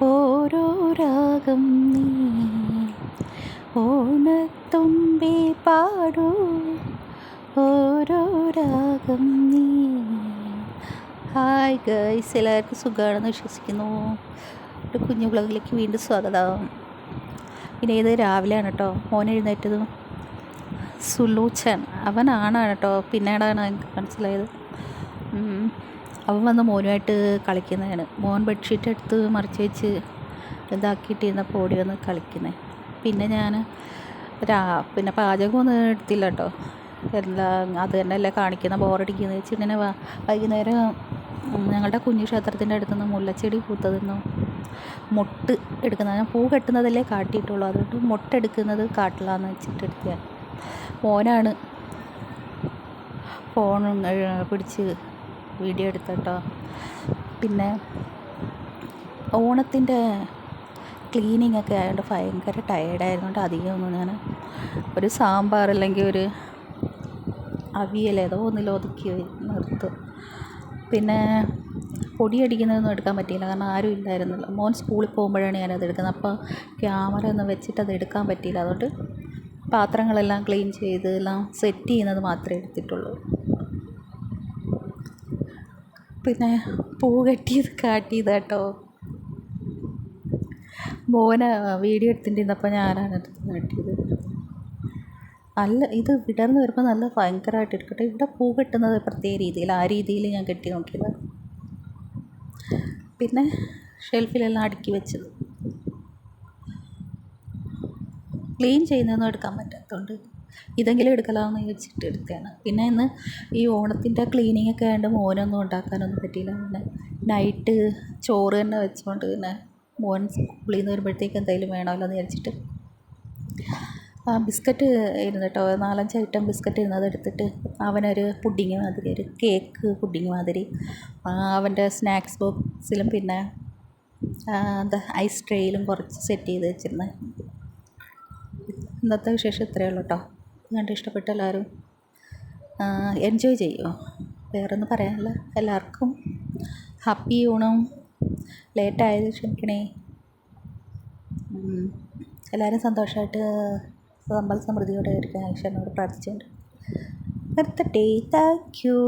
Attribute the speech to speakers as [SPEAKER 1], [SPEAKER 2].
[SPEAKER 1] ഓരോ രാഗം നീ ഓണത്തുമ്പി പാടൂ ഓരോ രാഗം നീ. ഹായ് ഗൈസ്, എല്ലാവർക്കും സുഖമാണെന്ന് വിശ്വസിക്കുന്നു. ഒരു കുഞ്ഞു വ്ളോഗിലേക്ക് വീണ്ടും സ്വാഗതം. പിന്നെ ഇത് രാവിലെയാണ് കേട്ടോ മോൻ എഴുന്നേറ്റതും. സുലൂച്ചൻ അവനാണ് കേട്ടോ, പിന്നീടാണ് എനിക്ക് മനസ്സിലായത്. അവൻ വന്ന് മോനുമായിട്ട് കളിക്കുന്നതാണ്. മോൻ ബെഡ്ഷീറ്റ് എടുത്ത് മറിച്ച് വെച്ച് ഇതാക്കിയിട്ടിരുന്നപ്പോൾ ഓടി വന്ന് കളിക്കുന്നത്. പിന്നെ ഞാൻ പിന്നെ പാചകമൊന്നും എടുത്തില്ല കേട്ടോ. എല്ലാം അത് തന്നെയല്ലേ കാണിക്കുന്ന, ബോറടിക്കുന്നത് വെച്ചിട്ടുണ്ടെങ്കിൽ വൈകുന്നേരം ഞങ്ങളുടെ കുഞ്ഞു ക്ഷേത്രത്തിൻ്റെ അടുത്തുനിന്ന് മുല്ലച്ചെടി പൂത്തതെന്നു മൊട്ട് എടുക്കുന്നത്. ഞാൻ പൂ കെട്ടുന്നതല്ലേ കാട്ടിയിട്ടുള്ളൂ, അതുകൊണ്ട് മൊട്ടെടുക്കുന്നത് കാട്ടിലാന്ന് വെച്ചിട്ട് എടുത്തതാണ്. മോനാണ് ഫോൺ പിടിച്ച് വീഡിയോ എടുത്തട്ടോ. പിന്നെ ഓണത്തിൻ്റെ ക്ലീനിങ് ഒക്കെ ആയതുകൊണ്ട് ഭയങ്കര ടയേർഡായിരുന്നുകൊണ്ട് അധികമൊന്നും ഞാൻ ഒരു സാമ്പാർ അല്ലെങ്കിൽ ഒരു അവിയൽ ഏതോ ഒന്നിൽ ഒതുക്കി നിർത്തും. പിന്നെ പൊടിയടിക്കുന്നതൊന്നും എടുക്കാൻ പറ്റിയില്ല, കാരണം ആരും ഇല്ലായിരുന്നല്ലോ. മോൻ സ്കൂളിൽ പോകുമ്പോഴാണ് ഞാനത് എടുക്കുന്നത്. അപ്പോൾ ക്യാമറ ഒന്നും വെച്ചിട്ട് അത് എടുക്കാൻ പറ്റിയില്ല. അതുകൊണ്ട് പാത്രങ്ങളെല്ലാം ക്ലീൻ ചെയ്ത് എല്ലാം സെറ്റ് ചെയ്യുന്നത് മാത്രമേ എടുത്തിട്ടുള്ളൂ. പിന്നെ പൂ കെട്ടിയത് കാട്ടിയത് കേട്ടോ. മോനെ വീഡിയോ എടുത്തിട്ടിരുന്നപ്പോൾ ഞാനാണ് എടുത്ത് കാട്ടിയത്. നല്ല ഇത് വിടർന്ന് വരുമ്പോൾ നല്ല ഭയങ്കരമായിട്ട് എടുക്കട്ടെ. ഇവിടെ പൂ കെട്ടുന്നത് പ്രത്യേക രീതിയിൽ, ആ രീതിയിൽ ഞാൻ കെട്ടി നോക്കിയത്. പിന്നെ ഷെൽഫിലെല്ലാം അടുക്കി വെച്ചത്. ക്ലീൻ ചെയ്യുന്നതൊന്നും എടുക്കാൻ പറ്റാത്തതുകൊണ്ട് ഇതെങ്കിലും എടുക്കലാമെന്ന് വെച്ചിട്ട് എടുത്തതാണ്. പിന്നെ ഇന്ന് ഈ ഓണത്തിൻ്റെ ക്ലീനിങ് ഒക്കെ ആയതുകൊണ്ട് മോനൊന്നും ഉണ്ടാക്കാനൊന്നും പറ്റിയില്ല. പിന്നെ നൈറ്റ് ചോറ് തന്നെ വെച്ചുകൊണ്ട് പിന്നെ മോൻ സ്കൂളിൽ നിന്ന് വരുമ്പോഴത്തേക്ക് എന്തെങ്കിലും വേണമല്ലോ എന്ന് വിചാരിച്ചിട്ട് ബിസ്ക്കറ്റ് ഇരുന്ന് കേട്ടോ, 4-5 ഐറ്റം ബിസ്ക്കറ്റ് ഇരുന്നത് എടുത്തിട്ട് അവനൊരു പുഡിങ് മാതിരി, ഒരു കേക്ക് പുഡിങ് മാതിരി അവൻ്റെ സ്നാക്സ് ബോക്സിലും പിന്നെ ഐസ് ട്രേയിലും കുറച്ച് സെറ്റ് ചെയ്ത് വെച്ചിരുന്നത്. ഇന്നത്തെ വിശേഷം ഇത്രയേ ഉള്ളൂ കേട്ടോ. കണ്ട് ഇഷ്ടപ്പെട്ട എല്ലാവരും എൻജോയ് ചെയ്യുമോ, വേറൊന്നും പറയാനില്ല. എല്ലാവർക്കും ഹാപ്പി ഓണം. ലേറ്റായത് ക്ഷമിക്കണേ. എല്ലാവരും സന്തോഷമായിട്ട് സമ്പൽ സമൃദ്ധിയോടെ ഇരിക്കാൻ ഈശ്വരനോട് പ്രാർത്ഥിച്ചുകൊണ്ട് നിർത്തട്ടെ. Thank you.